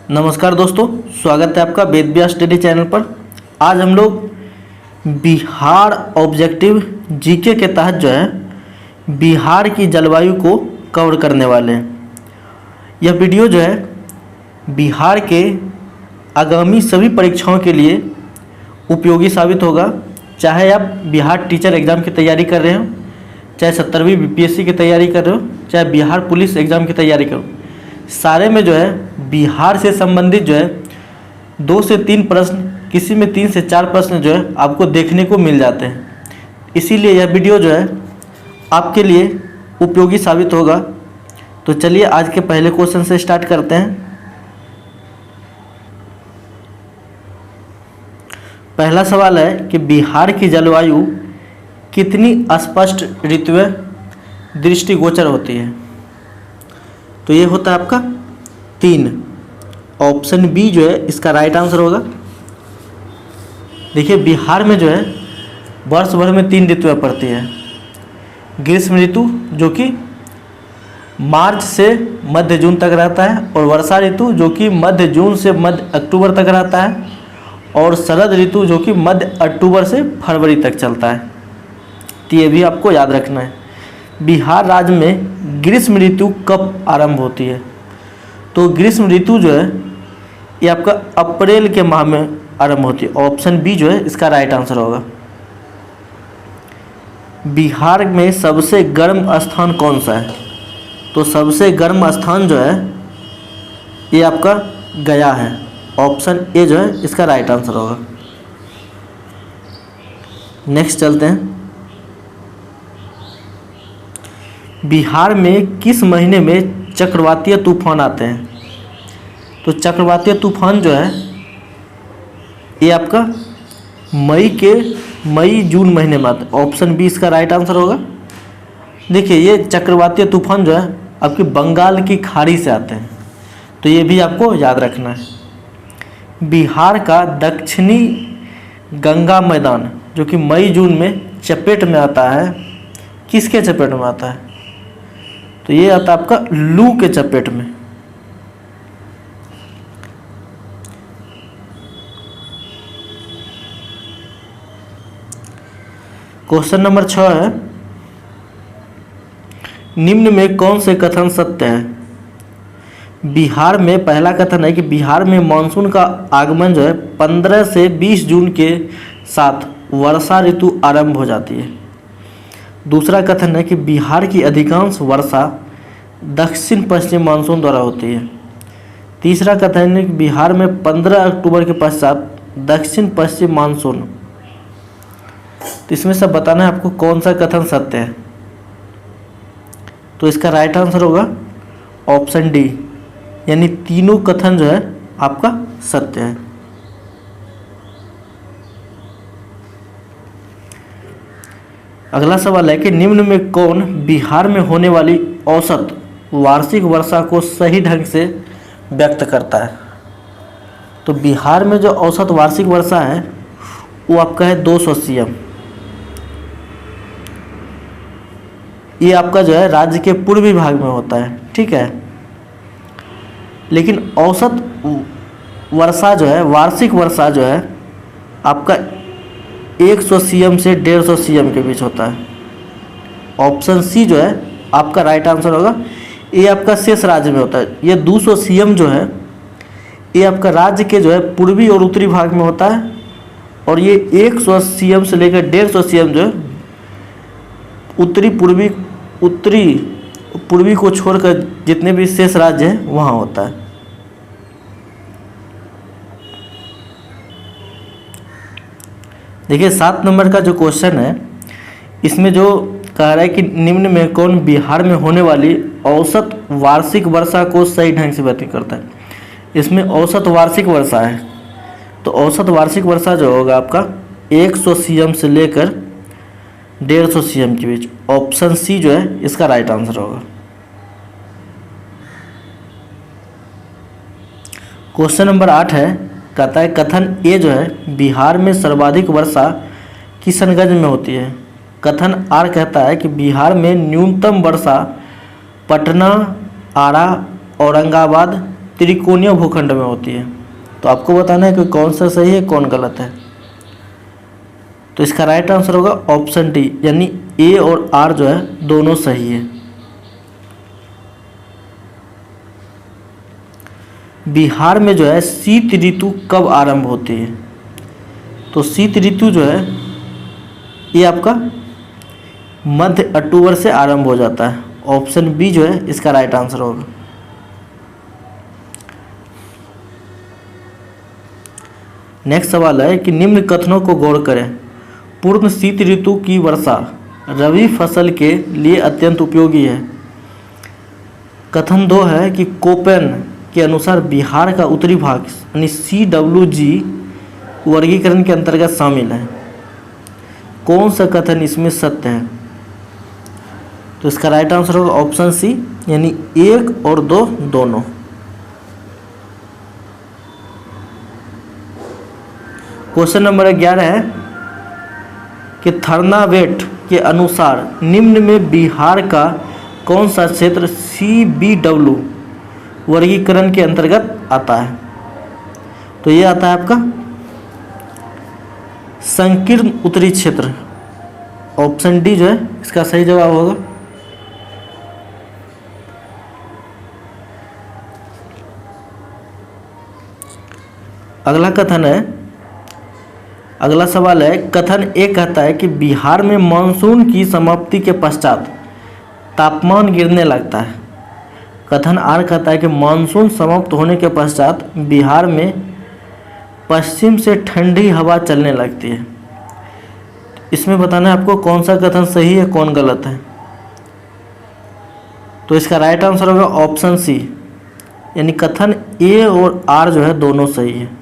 नमस्कार दोस्तों, स्वागत है आपका वेद व्यास स्टडी चैनल पर। आज हम लोग बिहार ऑब्जेक्टिव जीके के तहत जो है बिहार की जलवायु को कवर करने वाले हैं। यह वीडियो जो है बिहार के आगामी सभी परीक्षाओं के लिए उपयोगी साबित होगा। चाहे आप बिहार टीचर एग्ज़ाम की तैयारी कर रहे हो, चाहे 70वीं बीपीएससी की तैयारी कर रहे हो, चाहे बिहार पुलिस एग्ज़ाम की तैयारी करो, सारे में जो है बिहार से संबंधित जो है 2 से 3 प्रश्न, किसी में 3 से 4 प्रश्न जो है आपको देखने को मिल जाते हैं। इसीलिए यह वीडियो जो है आपके लिए उपयोगी साबित होगा। तो चलिए आज के पहले क्वेश्चन से स्टार्ट करते हैं। पहला सवाल है कि बिहार की जलवायु कितनी स्पष्ट ऋतुएं दृष्टिगोचर होती है। तो ये होता है आपका 3। ऑप्शन बी जो है इसका राइट आंसर होगा। देखिए बिहार में जो है वर्ष भर में 3 ऋतुएं पड़ती है। ग्रीष्म ऋतु जो कि मार्च से मध्य जून तक रहता है, और वर्षा ऋतु जो कि मध्य जून से मध्य अक्टूबर तक रहता है, और शरद ऋतु जो कि मध्य अक्टूबर से फरवरी तक चलता है। तो ये भी आपको याद रखना है। बिहार राज्य में ग्रीष्म ऋतु कब आरंभ होती है? तो ग्रीष्म ऋतु जो है ये आपका अप्रैल के माह में आरंभ होती है। ऑप्शन बी जो है इसका राइट आंसर होगा। बिहार में सबसे गर्म स्थान कौन सा है? तो सबसे गर्म स्थान जो है ये आपका गया है। ऑप्शन ए जो है इसका राइट आंसर होगा। नेक्स्ट चलते हैं। बिहार में किस महीने में चक्रवातीय तूफान आते हैं? तो चक्रवातीय तूफान जो है ये आपका मई जून महीने में आता है। ऑप्शन बी इसका राइट आंसर होगा। देखिए ये चक्रवातीय तूफान जो है आपके बंगाल की खाड़ी से आते हैं, तो ये भी आपको याद रखना है। बिहार का दक्षिणी गंगा मैदान जो कि मई जून में चपेट में आता है, किसके चपेट में आता है? तो ये आता है आपका लू के चपेट में। क्वेश्चन नंबर 6 है, निम्न में कौन से कथन सत्य है? बिहार में पहला कथन है कि बिहार में मानसून का आगमन जो है 15 से 20 जून के साथ वर्षा ऋतु आरंभ हो जाती है। दूसरा कथन है कि बिहार की अधिकांश वर्षा दक्षिण पश्चिम मानसून द्वारा होती है। तीसरा कथन है कि बिहार में 15 अक्टूबर के पश्चात दक्षिण पश्चिम मानसून। तो इसमें सब बताना है आपको कौन सा कथन सत्य है। तो इसका राइट आंसर होगा ऑप्शन डी, यानी तीनों कथन जो है आपका सत्य है। अगला सवाल है कि निम्न में कौन बिहार में होने वाली औसत वार्षिक वर्षा को सही ढंग से व्यक्त करता है? तो बिहार में जो औसत वार्षिक वर्षा है वो आपका है 200 CM। ये आपका जो है राज्य के पूर्वी भाग में होता है, ठीक है। लेकिन औसत वर्षा जो है, वार्षिक वर्षा जो है आपका 100 CM से 150 CM के बीच होता है। ऑप्शन सी जो है आपका राइट आंसर होगा। ये आपका शेष राज्य में होता है। ये 200 CM जो है ये आपका राज्य के जो है पूर्वी और उत्तरी भाग में होता है, और ये 100 CM से लेकर 150 CM जो है उत्तरी पूर्वी को छोड़कर जितने भी शेष राज्य हैं वहाँ होता है। देखिए 7 नंबर का जो क्वेश्चन है इसमें जो कह रहा है कि निम्न में कौन बिहार में होने वाली औसत वार्षिक वर्षा को सही ढंग से व्यक्त करता है। इसमें औसत वार्षिक वर्षा है, तो औसत वार्षिक वर्षा जो होगा आपका 100 CM से लेकर 150 CM के बीच। ऑप्शन सी जो है इसका राइट आंसर होगा। क्वेश्चन नंबर 8 है, कहता है कथन ए जो है बिहार में सर्वाधिक वर्षा किशनगंज में होती है। कथन आर कहता है कि बिहार में न्यूनतम वर्षा पटना, आरा, औरंगाबाद त्रिकोणीय भूखंड में होती है। तो आपको बताना है कि कौन सा सही है कौन गलत है। तो इसका राइट आंसर होगा ऑप्शन डी, यानी ए और आर जो है दोनों सही है। बिहार में जो है शीत ऋतु कब आरंभ होती है? तो शीत ऋतु जो है ये आपका मध्य अक्टूबर से आरंभ हो जाता है। ऑप्शन बी जो है इसका राइट आंसर होगा। नेक्स्ट सवाल है कि निम्न कथनों को गौर करें। पूर्ण शीत ऋतु की वर्षा रबी फसल के लिए अत्यंत उपयोगी है। कथन 2 है कि कोपेन के अनुसार बिहार का उत्तरी भाग यानी CWG वर्गीकरण के अंतर्गत शामिल है। कौन सा कथन इसमें सत्य है? तो इसका राइट आंसर होगा ऑप्शन सी, यानी 1 और 2 दोनों। क्वेश्चन नंबर 11 है कि थर्नावेट के अनुसार निम्न में बिहार का कौन सा क्षेत्र CBW वर्गीकरण के अंतर्गत आता है? तो ये आता है आपका संकीर्ण उत्तरी क्षेत्र। ऑप्शन डी जो है इसका सही जवाब होगा। अगला कथन है, अगला सवाल है, कथन ए कहता है कि बिहार में मानसून की समाप्ति के पश्चात तापमान गिरने लगता है। कथन आर कहता है कि मानसून समाप्त होने के पश्चात बिहार में पश्चिम से ठंडी हवा चलने लगती है। इसमें बताना है आपको कौन सा कथन सही है कौन गलत है। तो इसका राइट आंसर होगा ऑप्शन सी, यानी कथन ए और आर जो है दोनों सही है।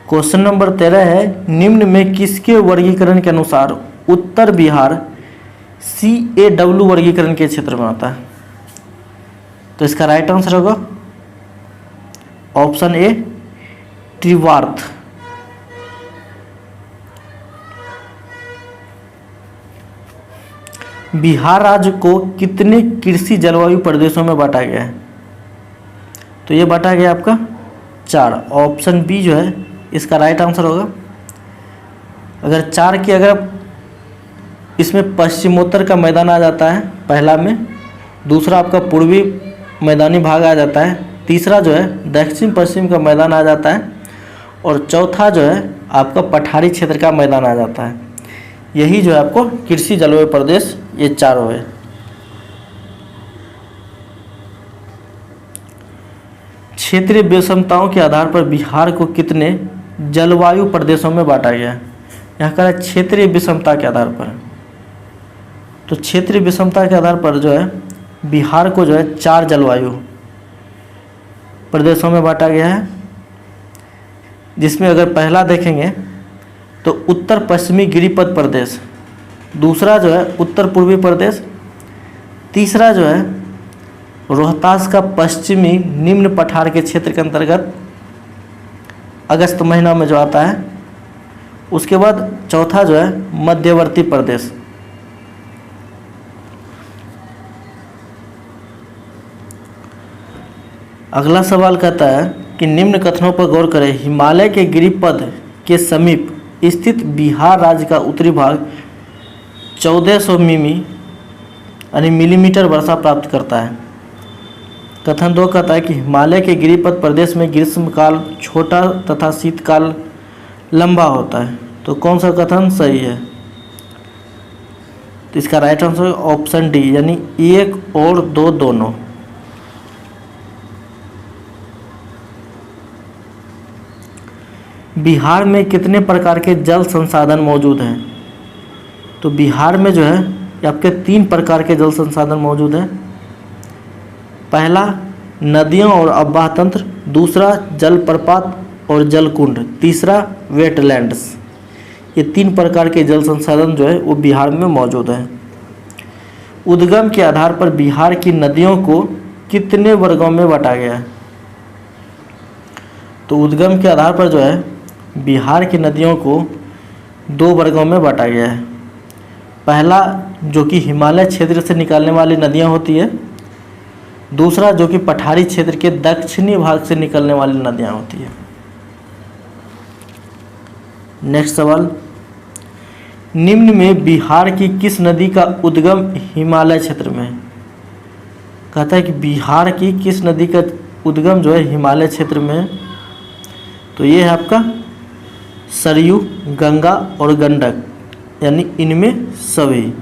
क्वेश्चन नंबर 13 है, निम्न में किसके वर्गीकरण के अनुसार उत्तर बिहार CAW वर्गीकरण के क्षेत्र में आता है? तो इसका राइट आंसर होगा ऑप्शन ए, त्रिवार्थ। बिहार राज्य को कितने कृषि जलवायु प्रदेशों में बांटा गया है? तो ये बांटा गया आपका 4। ऑप्शन बी जो है इसका राइट आंसर होगा। अगर 4 की अगर इसमें पश्चिमोत्तर का मैदान आ जाता है पहला में, दूसरा आपका पूर्वी मैदानी भाग आ जाता है, तीसरा जो है दक्षिण पश्चिम का मैदान आ जाता है, और चौथा जो है आपका पठारी क्षेत्र का मैदान आ जाता है। यही जो है आपको कृषि जलवायु प्रदेश ये चारों है। क्षेत्रीय विषमताओं के आधार पर बिहार को कितने जलवायु प्रदेशों में बांटा गया है? यहाँ का क्षेत्रीय विषमता के आधार पर। तो क्षेत्रीय विषमता के आधार पर जो है बिहार को जो है 4 जलवायु प्रदेशों में बांटा गया है, जिसमें अगर पहला देखेंगे तो उत्तर पश्चिमी गिरिपथ प्रदेश, दूसरा जो है उत्तर पूर्वी प्रदेश, तीसरा जो है रोहतास का पश्चिमी निम्न पठार के क्षेत्र के अंतर्गत अगस्त महीना में जो आता है, उसके बाद चौथा जो है मध्यवर्ती प्रदेश। अगला सवाल कहता है कि निम्न कथनों पर गौर करें। हिमालय के गिरिपथ के समीप स्थित बिहार राज्य का उत्तरी भाग 1400 मिमी यानी मिलीमीटर वर्षा प्राप्त करता है। कथन 2 कहता है कि हिमालय के गिरिपथ प्रदेश में ग्रीष्मकाल छोटा तथा शीतकाल लंबा होता है। तो कौन सा कथन सही है? तो इसका राइट आंसर ऑप्शन डी, यानी 1 और 2 दोनों। बिहार में कितने प्रकार के जल संसाधन मौजूद हैं? तो बिहार में जो है आपके 3 प्रकार के जल संसाधन मौजूद हैं। पहला नदियां और अववाह तंत्र, दूसरा जलप्रपात और जलकुंड, तीसरा वेटलैंड्स। ये 3 प्रकार के जल संसाधन जो है वो बिहार में मौजूद हैं। उद्गम के आधार पर बिहार की नदियों को कितने वर्गों में बांटा गया है? तो उद्गम के आधार पर जो है बिहार की नदियों को 2 वर्गों में बांटा गया है। पहला जो कि हिमालय क्षेत्र से निकलने वाली नदियाँ होती है। दूसरा जो कि पठारी क्षेत्र के दक्षिणी भाग से निकलने वाली नदियाँ होती है। नेक्स्ट सवाल, निम्न में बिहार की किस नदी का उद्गम हिमालय क्षेत्र में है? कहता है कि बिहार की किस नदी का उद्गम जो है हिमालय क्षेत्र में है। तो ये है आपका सरयू, गंगा और गंडक, यानी इनमें सभी।